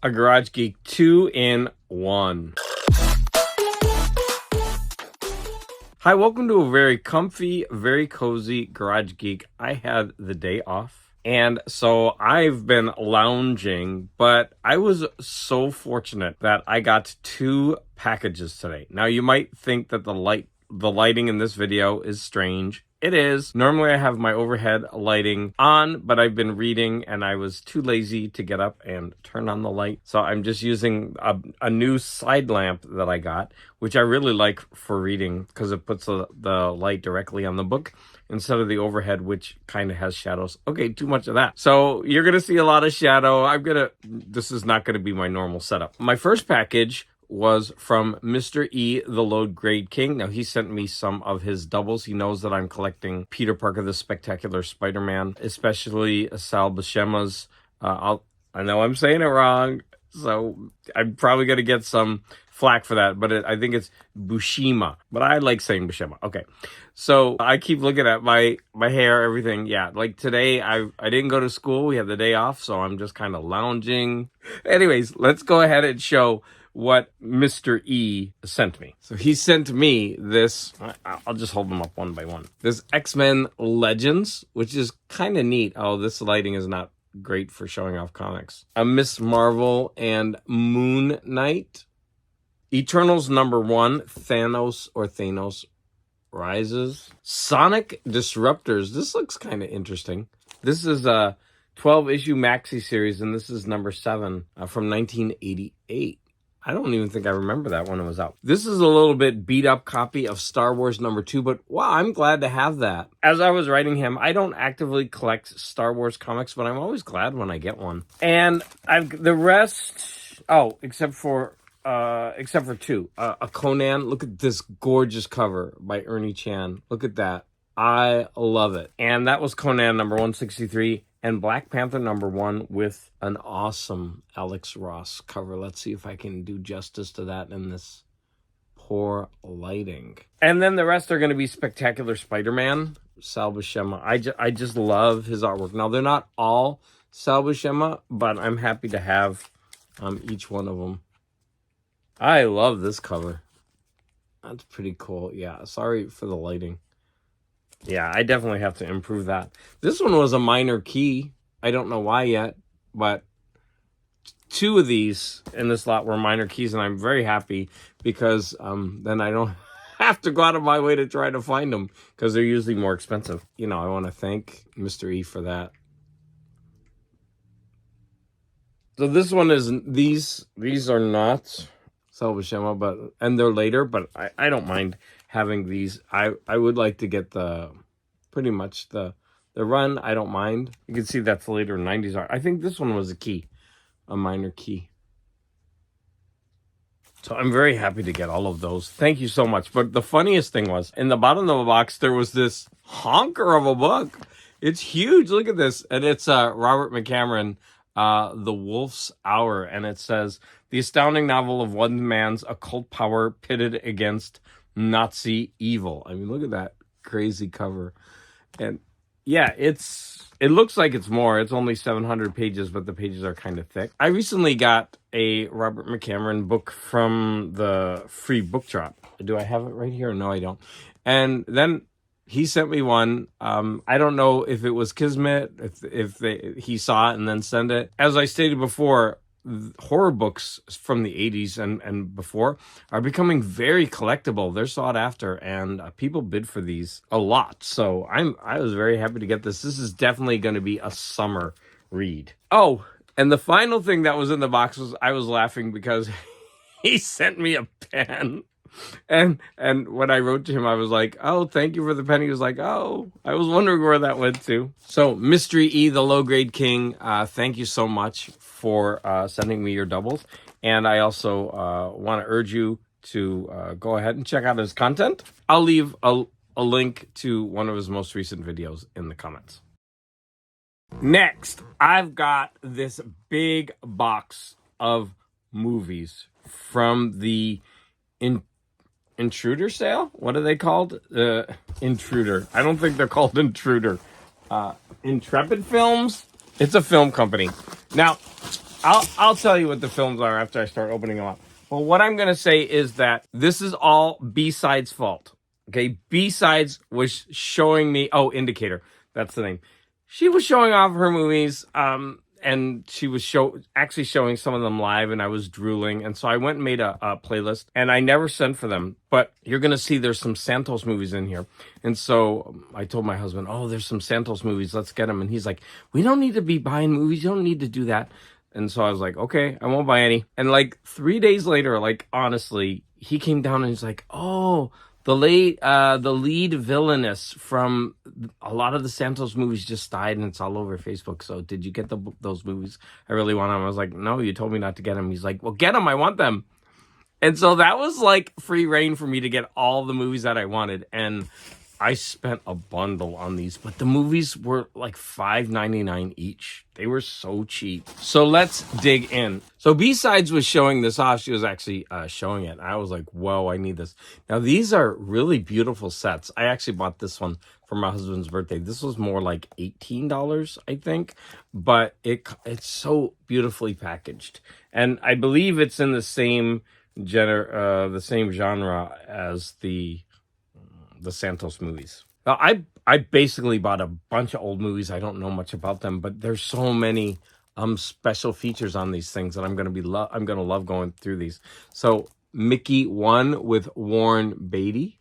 A Garage Geek 2-in-1. Hi, welcome to a very comfy, very cozy Garage Geek. I had the day off, and so I've been lounging, but I was so fortunate that I got 2 packages today. Now, you might think that the lighting in this video is strange. It is. Normally I have my overhead lighting on, but I've been reading and I was too lazy to get up and turn on the light. So I'm just using a new side lamp that I got, which I really like for reading because it puts the light directly on the book instead of the overhead, which kind of has shadows. Okay, too much of that. So you're going to see a lot of shadow. This is not going to be my normal setup. My first package was from Mr. E, the Low Grade King. Now, he sent me some of his doubles. He knows that I'm collecting Peter Parker, the Spectacular Spider-Man, especially Sal Buscema's. I know I'm saying it wrong, so I'm probably going to get some flack for that, but I think it's Buscema, but I like saying Buscema. Okay, so I keep looking at my hair, everything. Yeah, like today, I didn't go to school. We had the day off, so I'm just kind of lounging. Anyways, let's go ahead and show what Mr. E sent me. So he sent me this, I'll just hold them up one by one. This X-Men Legends, which is kind of neat. Oh, this lighting is not great for showing off comics. A Miss Marvel and Moon Knight. Eternals #1, Thanos Rises. Sonic Disruptors. This looks kind of interesting. This is a 12-issue maxi series, and this is #7 from 1988. I don't even think I remember that when it was out. This is a little bit beat up copy of Star Wars #2, but wow, I'm glad to have that. As I was writing him, I don't actively collect Star Wars comics, but I'm always glad when I get one. And the rest, except for 2. A Conan. Look at this gorgeous cover by Ernie Chan. Look at that. I love it. And that was Conan #163. And Black Panther #1 with an awesome Alex Ross cover. Let's see if I can do justice to that in this poor lighting. And then the rest are going to be Spectacular Spider-Man, Sal Buscema. I just love his artwork. Now, they're not all Sal Buscema, but I'm happy to have each one of them. I love this cover. That's pretty cool. Yeah, sorry for the lighting. Yeah, I definitely have to improve that. This one was a minor key. I don't know why yet, but 2 of these in this lot were minor keys, and I'm very happy because then I don't have to go out of my way to try to find them because they're usually more expensive. You know, I want to thank Mr. E for that. So this one is, these are not Sal Buscema, and they're later, but I don't mind having these. I would like to get pretty much the run. I don't mind. You can see that's the later 90s art. I think this one was a minor key. So I'm very happy to get all of those. Thank you so much. But the funniest thing was, in the bottom of the box, there was this honker of a book. It's huge. Look at this. And it's Robert McCammon, The Wolf's Hour. And it says, the astounding novel of one man's occult power pitted against Nazi evil. I mean, look at that crazy cover. And yeah, it looks like it's more. It's only 700 pages, but the pages are kind of thick. I recently got a Robert McCammon book from the free book drop. Do I have it right here? No, I don't. And then he sent me one. I don't know if it was Kismet, if he saw it and then sent it. As I stated before, horror books from the 80s and before are becoming very collectible. They're sought after, and people bid for these a lot. So I was very happy to get this. This is definitely going to be a summer read. Oh, and the final thing that was in the box was, I was laughing because he sent me a pen. And when I wrote to him, I was like, oh, thank you for the pen. He was like, oh, I was wondering where that went to. So Mystery E, the Low Grade King, thank you so much for sending me your doubles. And I also want to urge you to go ahead and check out his content. I'll leave a link to one of his most recent videos in the comments. Next, I've got this big box of movies from the Intruder sale? What are they called? Intruder. I don't think they're called Intruder. Intrepid Films? It's a film company. Now, I'll tell you what the films are after I start opening them up. Well, what I'm going to say is that this is all B-Side's fault. Okay, B-Sides was showing me... Oh, Indicator. That's the name. She was showing off her movies, and she was actually showing some of them live, and I was drooling. And so I went and made a playlist, and I never sent for them. But you're going to see there's some Santos movies in here. And so I told my husband, oh, there's some Santos movies. Let's get them. And he's like, we don't need to be buying movies. You don't need to do that. And so I was like, okay, I won't buy any. And like 3 days later, like honestly, he came down and he's like, oh, the lead villainess from a lot of the Santos movies just died, and it's all over Facebook. So did you get those movies? I really want them. I was like, no, you told me not to get them. He's like, well, get them. I want them. And so that was like free reign for me to get all the movies that I wanted. And I spent a bundle on these, but the movies were like $5.99 each. They were so cheap. So let's dig in. So B-Sides was showing this off. She was actually showing it. I was like, whoa, I need this. Now, these are really beautiful sets. I actually bought this one for my husband's birthday. This was more like $18, I think, but it's so beautifully packaged. And I believe it's in the same genre as the Santos movies. Now, I basically bought a bunch of old movies. I don't know much about them, but there's so many special features on these things that I'm gonna love going through these. So Mickey 1 with Warren Beatty,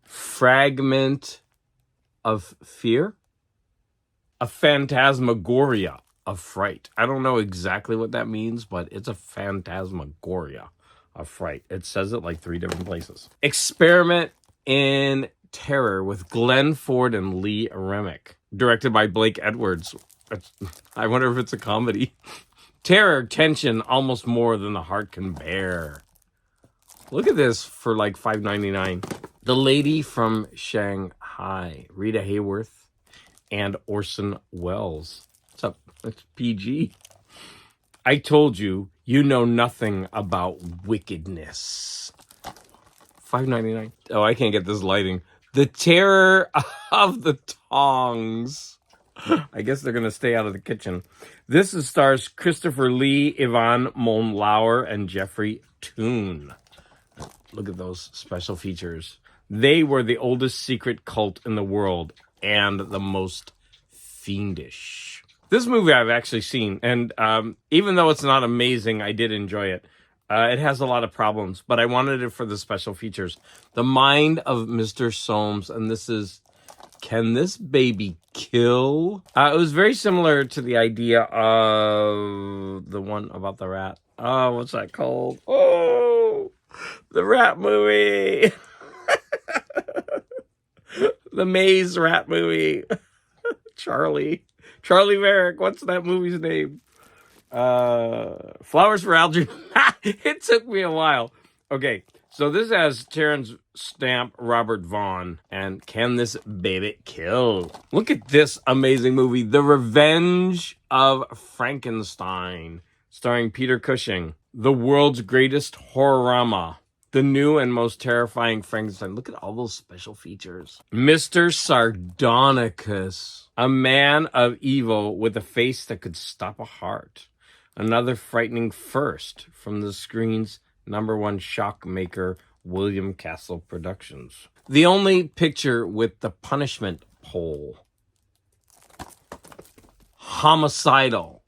Fragment of Fear, a Phantasmagoria of Fright. I don't know exactly what that means, but it's a Phantasmagoria of Fright. It says it like 3 different places. Experiment in Terror with Glenn Ford and Lee Remick, directed by Blake Edwards. I wonder if it's a comedy. Terror, tension, almost more than the heart can bear. Look at this for like $5.99. The Lady from Shanghai, Rita Hayworth and Orson Welles. What's up? It's PG. I told you, you know nothing about wickedness. $5.99. Oh, I can't get this lighting. The Terror of the Tongs. I guess they're going to stay out of the kitchen. This stars Christopher Lee, Yvonne Monlauer, and Jeffrey Toone. Look at those special features. They were the oldest secret cult in the world and the most fiendish. This movie I've actually seen, and even though it's not amazing, I did enjoy it. It has a lot of problems, but I wanted it for the special features. The Mind of Mr. Soames, and this is Can This Baby Kill? It was very similar to the idea of the one about the rat. Oh, what's that called? Oh, the rat movie. The Maze rat movie. Charlie Merrick. What's that movie's name? Flowers for Algernon. It took me a while. Okay, so this has Terrence Stamp, Robert Vaughn, and Can This Baby Kill? Look at this amazing movie, The Revenge of Frankenstein, starring Peter Cushing. The world's greatest horrorama. The new and most terrifying Frankenstein. Look at all those special features. Mr. Sardonicus, a man of evil with a face that could stop a heart. Another frightening first from the screen's #1 shock maker, William Castle Productions. The only picture with the punishment pole. Homicidal.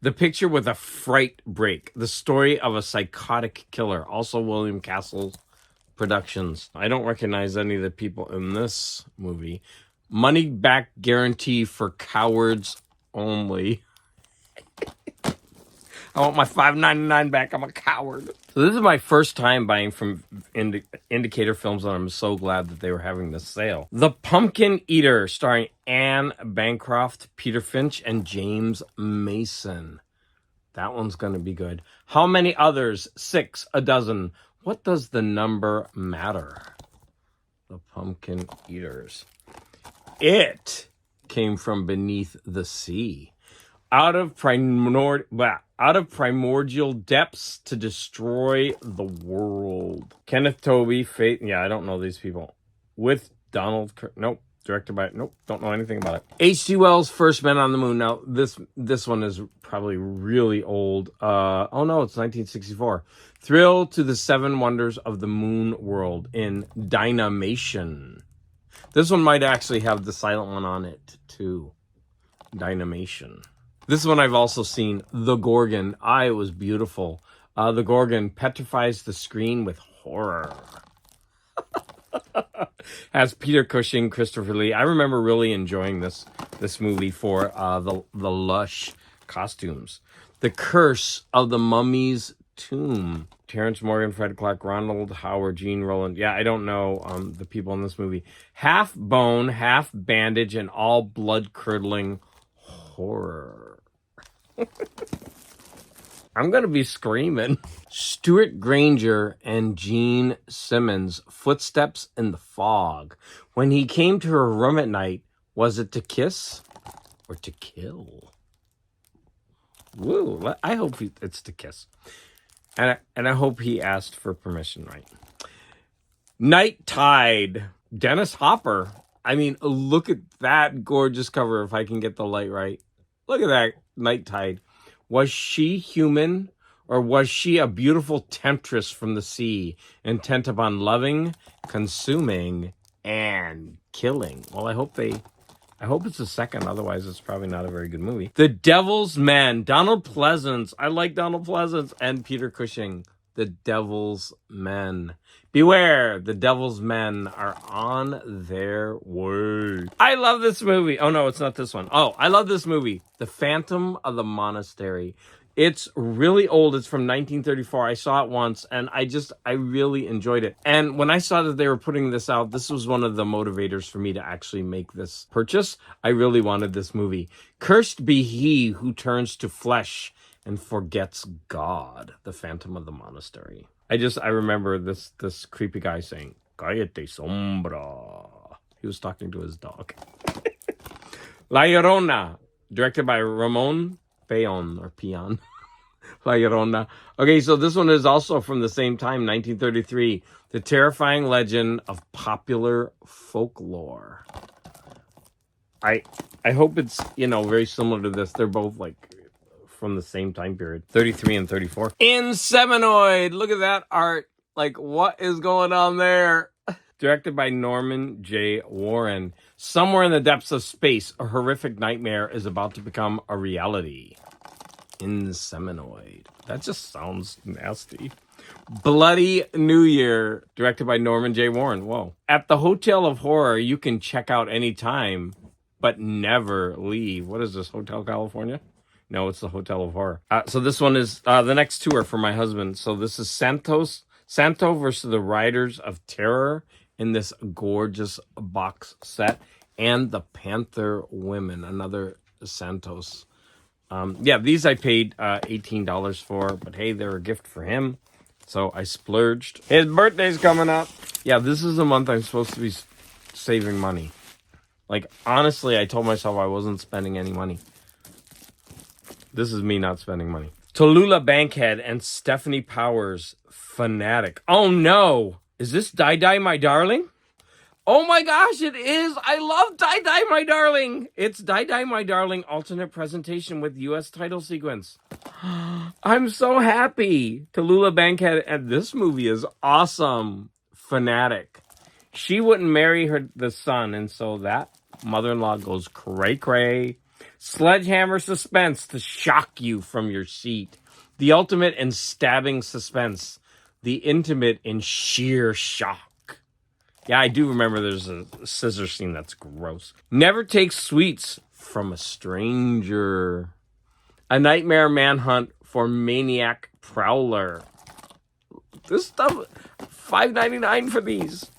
The picture with a fright break. The story of a psychotic killer. Also William Castle Productions. I don't recognize any of the people in this movie. Money back guarantee for cowards only. I want my $5.99 back. I'm a coward. So this is my first time buying from Indicator Films, and I'm so glad that they were having this sale. The Pumpkin Eater, starring Anne Bancroft, Peter Finch, and James Mason. That one's going to be good. How many others? 6, a dozen. What does the number matter? The Pumpkin Eaters. It came from beneath the sea. Out of primordial depths to destroy the world. Kenneth Tobey, Faith. Yeah, I don't know these people. With Donald. Nope. Directed by, nope, don't know anything about it. H.G. Wells' First Men on the Moon. Now, this one is probably really old. Oh no, it's 1964. Thrill to the Seven Wonders of the Moon World in Dynamation. This one might actually have the silent one on it, too. Dynamation. This one I've also seen, The Gorgon. It was beautiful. The Gorgon petrifies the screen with horror. Has Peter Cushing, Christopher Lee. I remember really enjoying this movie for the lush costumes. The Curse of the Mummy's Tomb. Terrence Morgan, Fred Clark, Ronald Howard, Gene Roland. Yeah, I don't know the people in this movie. Half bone, half bandage, and all blood-curdling horror. I'm going to be screaming. Stuart Granger and Gene Simmons, Footsteps in the Fog. When he came to her room at night, was it to kiss or to kill? Woo, I hope it's to kiss. And I hope he asked for permission, right? Night Tide. Dennis Hopper. I mean, look at that gorgeous cover if I can get the light right. Look at that Night Tide. Was she human, or was she a beautiful temptress from the sea, intent upon loving, consuming, and killing? Well, I hope it's the second, otherwise it's probably not a very good movie. The Devil's Men. Donald Pleasance. I like Donald Pleasance and Peter Cushing. The Devil's Men. Beware, the Devil's Men are on their way. I love this movie. Oh, no, it's not this one. Oh, I love this movie. The Phantom of the Monastery. It's really old. It's from 1934. I saw it once, and I really enjoyed it. And when I saw that they were putting this out, this was one of the motivators for me to actually make this purchase. I really wanted this movie. Cursed be he who turns to flesh and forgets God. The Phantom of the Monastery. I remember this creepy guy saying, "Cállate, sombra." He was talking to his dog. La Llorona, directed by Ramon Peon, or Peon. La Llorona. Okay, so this one is also from the same time, 1933. The terrifying legend of popular folklore. I hope it's, very similar to this. They're both like from the same time period, 33 and 34. Inseminoid. Look at that art. Like, what is going on there? Directed by Norman J. Warren. Somewhere in the depths of space, a horrific nightmare is about to become a reality. Inseminoid. That just sounds nasty. Bloody New Year. Directed by Norman J. Warren. Whoa. At the Hotel of Horror, you can check out anytime, but never leave. What is this, Hotel California? No, it's the Hotel of Horror. So this one is, the next two are for my husband. So this is Santo versus the Riders of Terror in this gorgeous box set. And the Panther Women, another Santos. These I paid $18 for, but hey, they're a gift for him. So I splurged. His birthday's coming up. Yeah, this is the month I'm supposed to be saving money. Like, honestly, I told myself I wasn't spending any money. This is me not spending money. Tallulah Bankhead and Stephanie Powers, Fanatic. Oh no! Is this Die Die My Darling? Oh my gosh, it is! I love Die Die My Darling! It's Die Die My Darling alternate presentation with US title sequence. I'm so happy! Tallulah Bankhead, and this movie is awesome. Fanatic. She wouldn't marry the son, and so that mother-in-law goes cray-cray. Sledgehammer suspense to shock you from your seat. The ultimate in stabbing suspense. The intimate in sheer shock. Yeah, I do remember there's a scissor scene that's gross. Never take sweets from a stranger. A nightmare manhunt for maniac prowler. This stuff, $5.99 for these.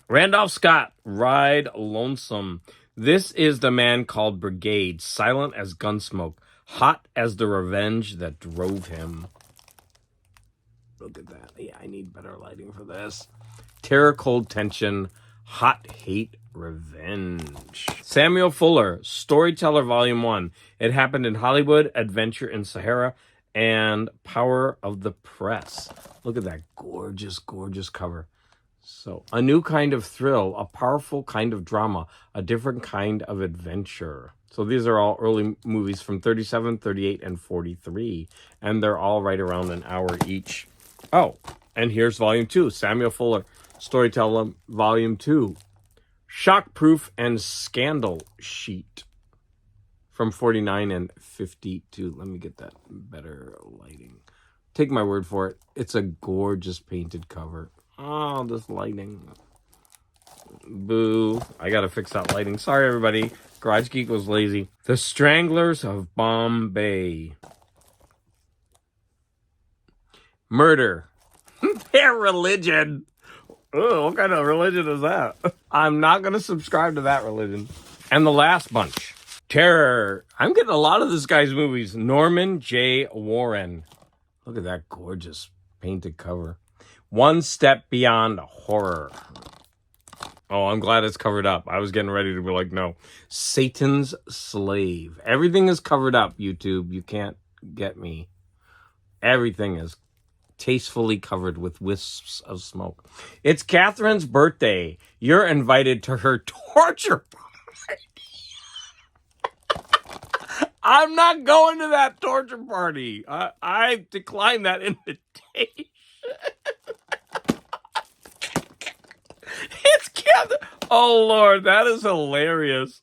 Randolph Scott, Ride Lonesome. This is the man called Brigade, silent as gunsmoke, hot as the revenge that drove him. Look at that. Yeah, I need better lighting for this. Terror, cold tension, hot hate, revenge. Samuel Fuller, Storyteller Volume 1. It Happened in Hollywood, Adventure in Sahara, and Power of the Press. Look at that gorgeous, gorgeous cover. So, a new kind of thrill, a powerful kind of drama, a different kind of adventure. So these are all early movies from 37, 38, and 43. And they're all right around an hour each. Oh, and here's Volume 2. Samuel Fuller, Storyteller, Volume 2. Shockproof and Scandal Sheet. From 49 and 52. Let me get that better lighting. Take my word for it. It's a gorgeous painted cover. Oh, this lighting. Boo. I gotta fix that lighting. Sorry, everybody. Garage Geek was lazy. The Stranglers of Bombay. Murder. Their religion. Oh, what kind of religion is that? I'm not gonna subscribe to that religion. And the last bunch. Terror. I'm getting a lot of this guy's movies. Norman J. Warren. Look at that gorgeous painted cover. One Step Beyond Horror. Oh, I'm glad it's covered up. I was getting ready to be like, no. Satan's Slave. Everything is covered up, YouTube. You can't get me. Everything is tastefully covered with wisps of smoke. It's Catherine's birthday. You're invited to her torture party. I'm not going to that torture party. I declined that invitation. It's Catherine. Oh, Lord, that is hilarious.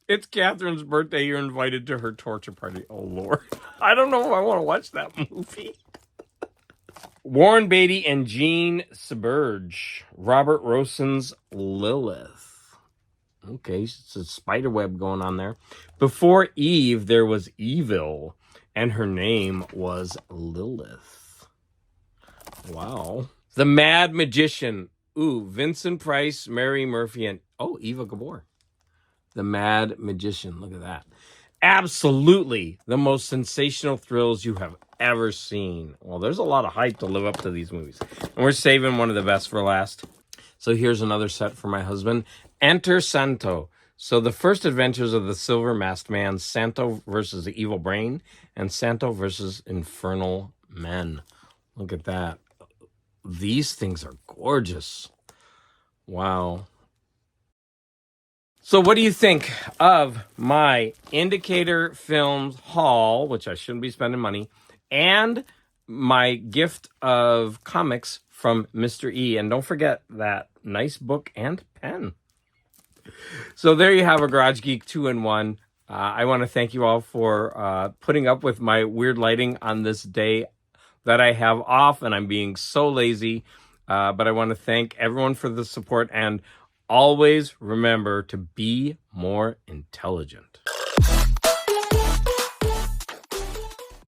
It's Catherine's birthday. You're invited to her torture party. Oh, Lord. I don't know if I want to watch that movie. Warren Beatty and Jean Seberge. Robert Rosen's Lilith. Okay, it's a spider web going on there. Before Eve, there was evil, and her name was Lilith. Wow. The Mad Magician. Ooh, Vincent Price, Mary Murphy, and Eva Gabor. The Mad Magician. Look at that. Absolutely the most sensational thrills you have ever seen. Well, there's a lot of hype to live up to these movies. And we're saving one of the best for last. So here's another set for my husband. Enter Santo. So the first adventures of the Silver Masked Man, Santo versus the Evil Brain, and Santo versus Infernal Men. Look at that. These things are gorgeous. Wow. So what do you think of my Indicator Films haul, which I shouldn't be spending money, and my gift of comics from Mr. E? And don't forget that nice book and pen. So there you have a Garage Geek 2-in-1. I want to thank you all for putting up with my weird lighting on this day that I have off, and I'm being so lazy. But I want to thank everyone for the support, and always remember to be more intelligent.